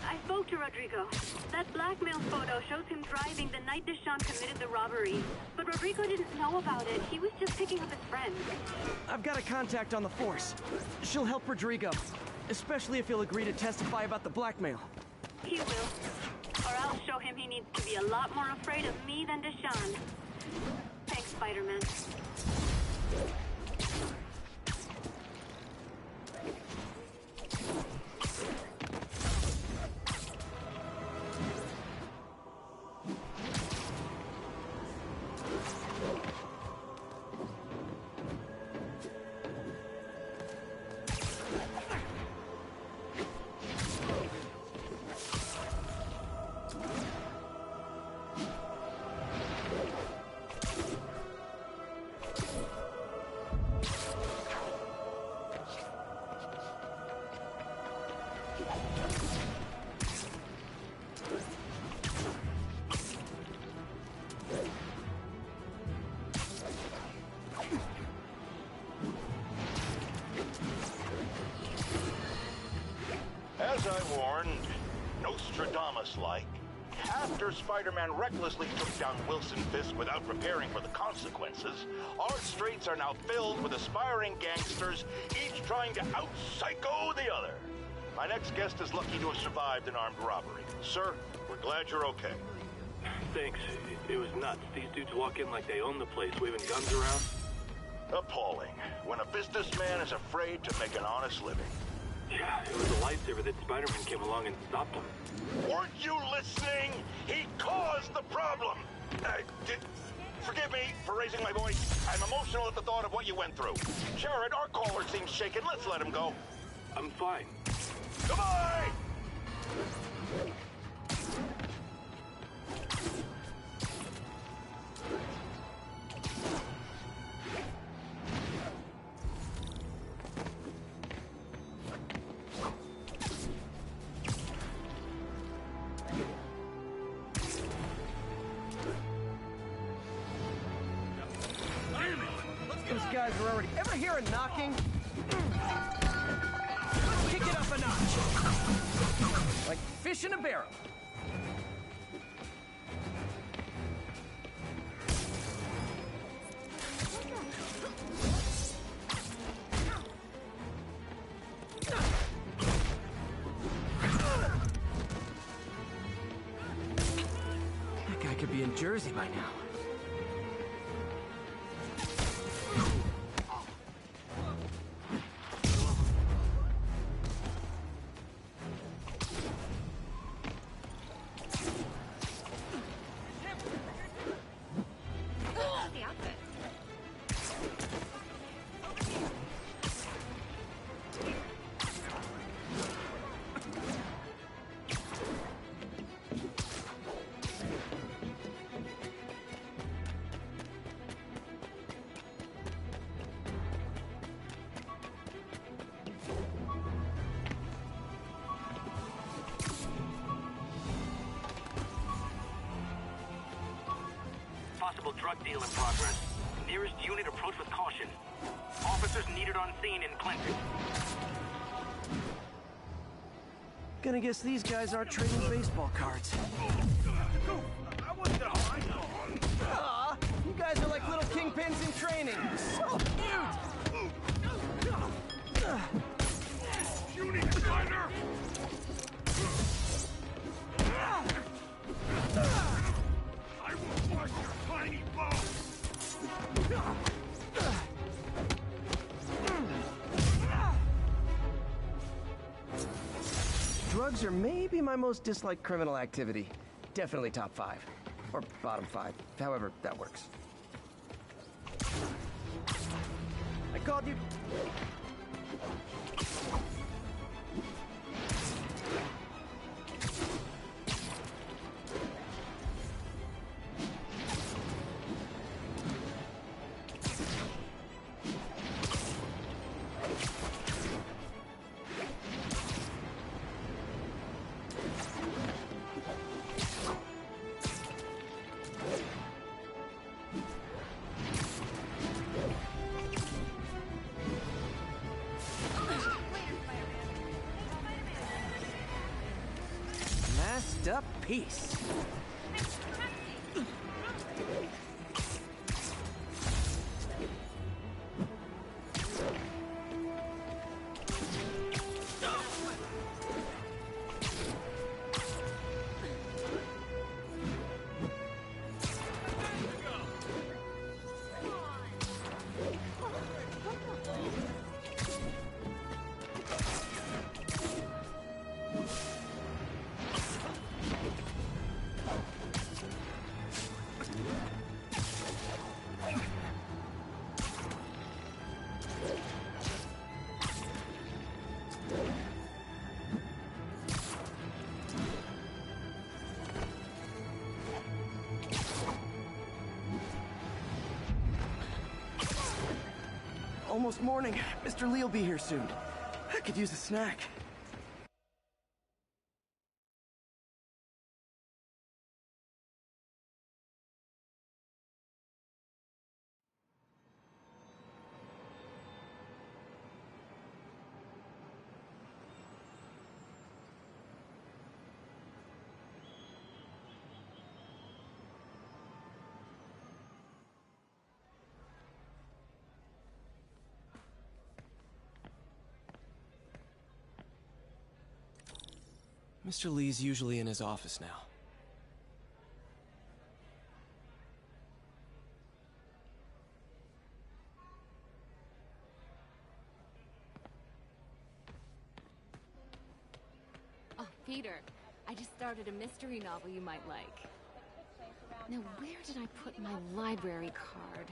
I spoke to Rodrigo. That blackmail photo shows him driving the night Deshawn committed the robbery. But Rodrigo didn't know about it. He was just picking up his friend. I've got a contact on the force. She'll help Rodrigo, especially if he'll agree to testify about the blackmail. He will. Or I'll show him he needs to be a lot more afraid of me than Deshawn. Thanks, Spider-Man. As I warned, Nostradamus-like, after Spider-Man recklessly took down Wilson Fisk without preparing for the consequences, our streets are now filled with aspiring gangsters, each trying to out-psycho the other. My next guest is lucky to have survived an armed robbery. Sir, we're glad you're okay. Thanks. It was nuts. These dudes walk in like they own the place, waving guns around. Appalling. When a businessman is afraid to make an honest living. Yeah, it was a lifesaver that Spider-Man came along and stopped him. Weren't you listening? He caused the problem. Forgive me for raising my voice. I'm emotional at the thought of what you went through. Jared, our caller seems shaken. Let's let him go. I'm fine. Goodbye! Those guys are already... Ever hear a knocking? Let's kick it up a notch. Like fish in a barrel. That guy could be in Jersey by now. possible drug deal in progress. Nearest unit approach with caution. Officers needed on scene in Clinton. Gonna guess these guys aren't trading baseball cards. Aw, you guys are like little kingpins in training. So cute! Shooting Spider! I will crush your tiny bones! Drugs are maybe my most disliked criminal activity. Definitely top 5. Or bottom 5. However that works. I called you... Masked up piece. Almost morning. Mr. Lee will be here soon. I could use a snack. Mr. Lee's usually in his office now. Oh, Peter, I just started a mystery novel you might like. Now, where did I put my library card?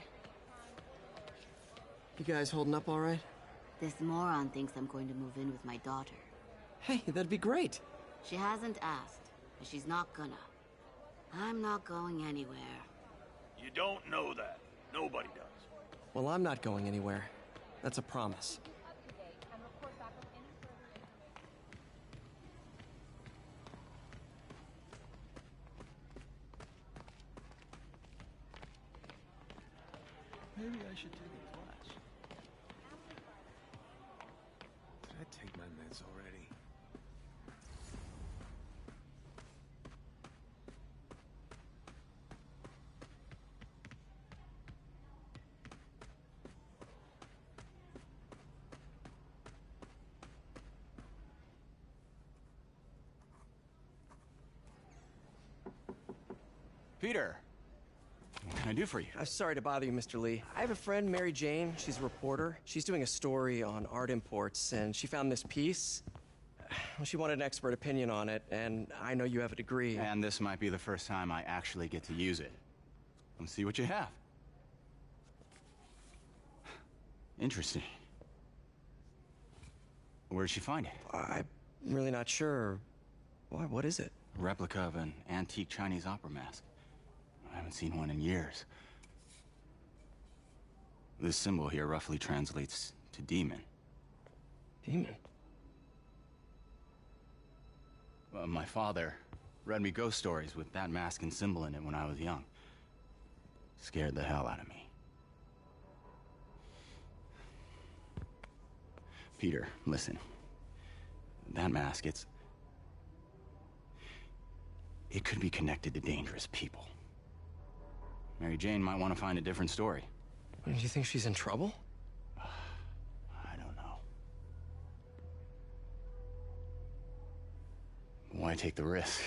You guys holding up all right? This moron thinks I'm going to move in with my daughter. Hey, that'd be great. She hasn't asked, but she's not gonna. I'm not going anywhere. You don't know that. Nobody does. Well, I'm not going anywhere. That's a promise. Maybe I should take a class. Did I take my meds already? Peter, what can I do for you? I'm sorry to bother you, Mr. Lee. I have a friend, Mary Jane. She's a reporter. She's doing a story on art imports, and she found this piece. Well, she wanted an expert opinion on it, and I know you have a degree. And this might be the first time I actually get to use it. Let's see what you have. Interesting. Where did she find it? I'm really not sure. Why, what is it? A replica of an antique Chinese opera mask. I haven't seen one in years. This symbol here roughly translates to demon. Demon? My father read me ghost stories with that mask and symbol in it when I was young. scared the hell out of me. Peter, listen. That mask, it could be connected to dangerous people. Mary Jane might want to find a different story. Do you think she's in trouble? I don't know. Why take the risk?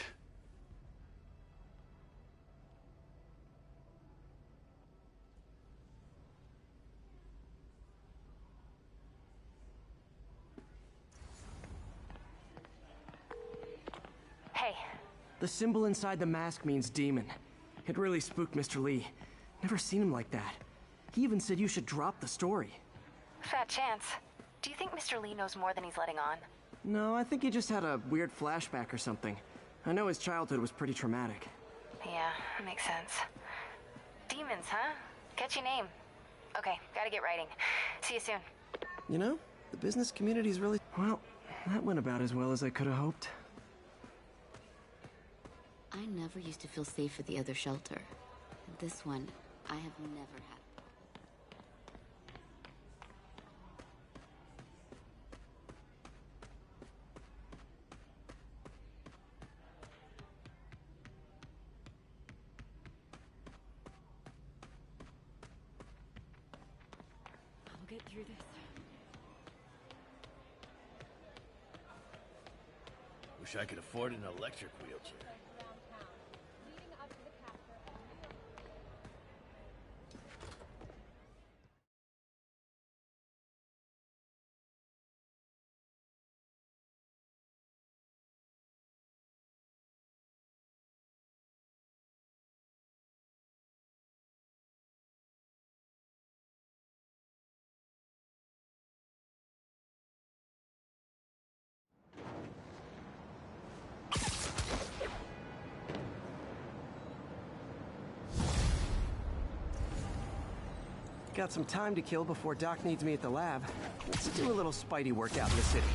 Hey. The symbol inside the mask means demon. It really spooked Mr. Lee. Never seen him like that. He even said you should drop the story. Fat chance. Do you think Mr. Lee knows more than he's letting on? No, I think he just had a weird flashback or something. I know his childhood was pretty traumatic. Yeah, makes sense. Demons, huh? Catchy name. Okay, gotta get writing. See you soon. You know, the business community's really... Well, that went about as well as I could have hoped. I never used to feel safe at the other shelter. This one, I have never had. I'll get through this. Wish I could afford an electric wheelchair. Got some time to kill before Doc needs me at the lab. Let's do a little Spidey workout in the city.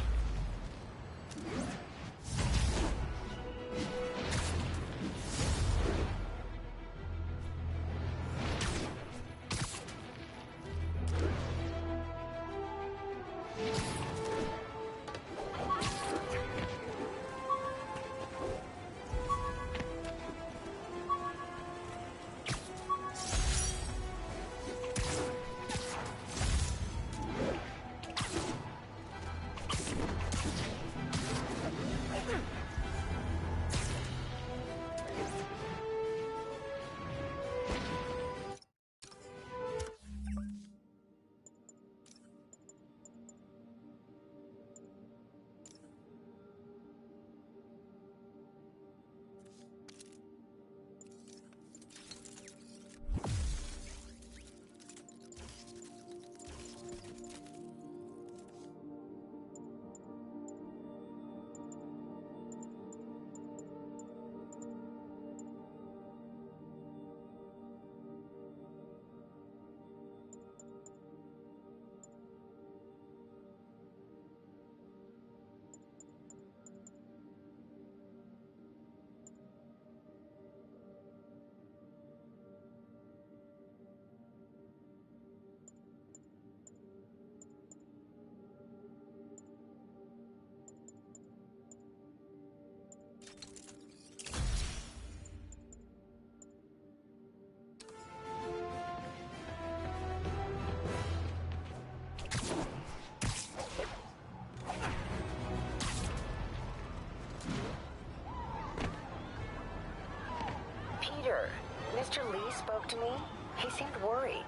Peter, Mr. Lee spoke to me. He seemed worried.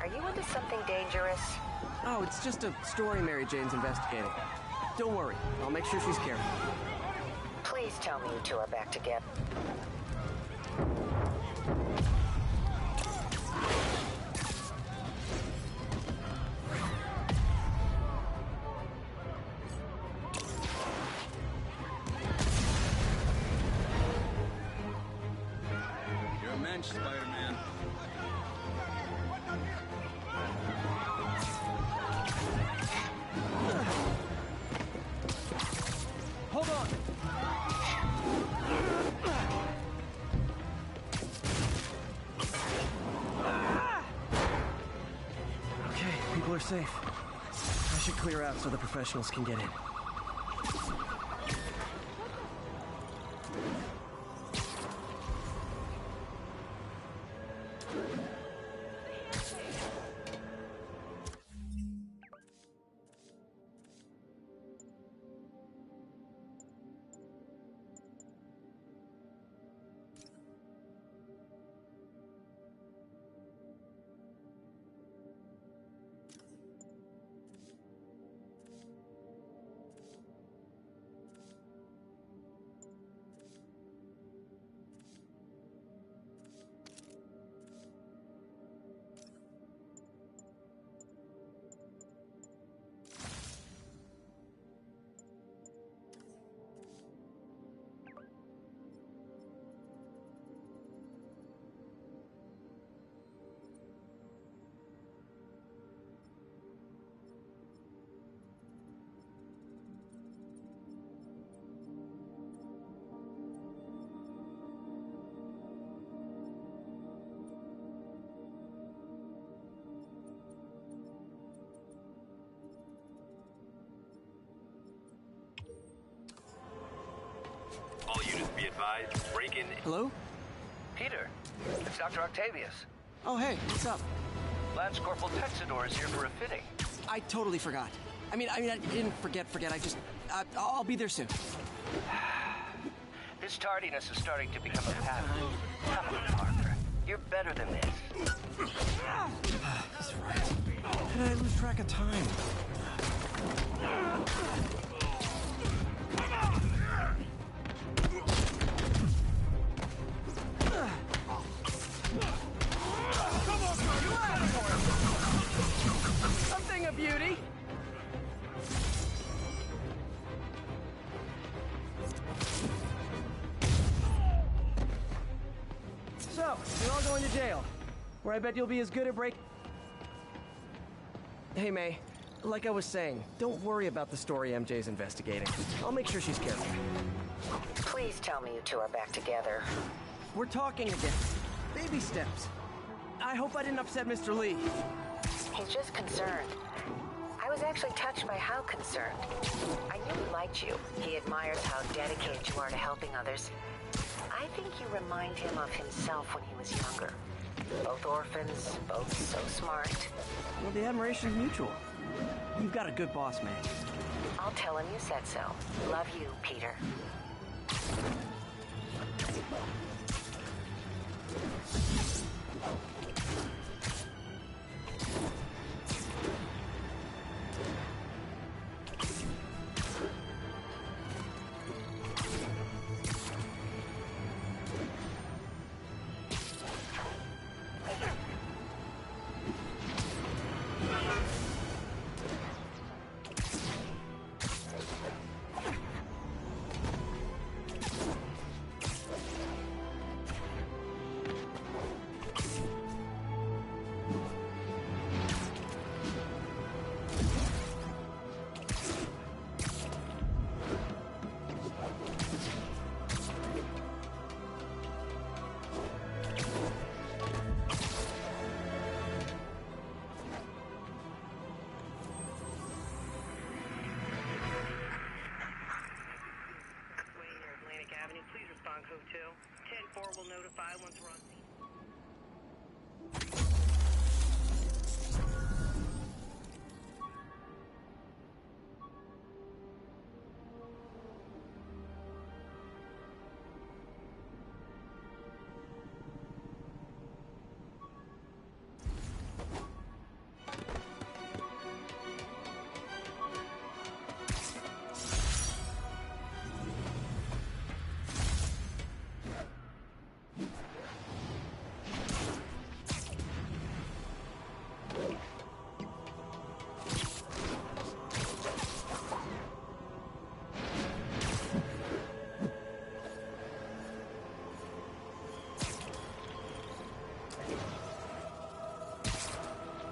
Are you into something dangerous? Oh, it's just a story Mary Jane's investigating. Don't worry, I'll make sure she's careful. Please tell me you two are back together. You're a mensch, Spider-Man. Hold on! are safe. I should clear out so the professionals can get in. All units be advised, break in. Hello? Peter, it's Dr. Octavius. Oh, hey, what's up? Lance Corporal Texador is here for a fitting. I totally forgot. I didn't forget. I just... I'll be there soon. This tardiness is starting to become a pattern. Come on, Parker. You're better than this. That's right. How did I lose track of time? Something of beauty. So, you're all going to jail, where I bet you'll be as good at break... Hey, May. Like I was saying, don't worry about the story MJ's investigating. I'll make sure she's careful. Please tell me you two are back together. We're talking again. Baby steps. I hope I didn't upset Mr. Lee. He's just concerned. I was actually touched by how concerned. I knew he liked you. He admires how dedicated you are to helping others. I think you remind him of himself when he was younger. Both orphans, both so smart. Well, the admiration's mutual. You've got a good boss, man. I'll tell him you said so. Love you, Peter. Code 2. 10-4 will notify once we're on scene.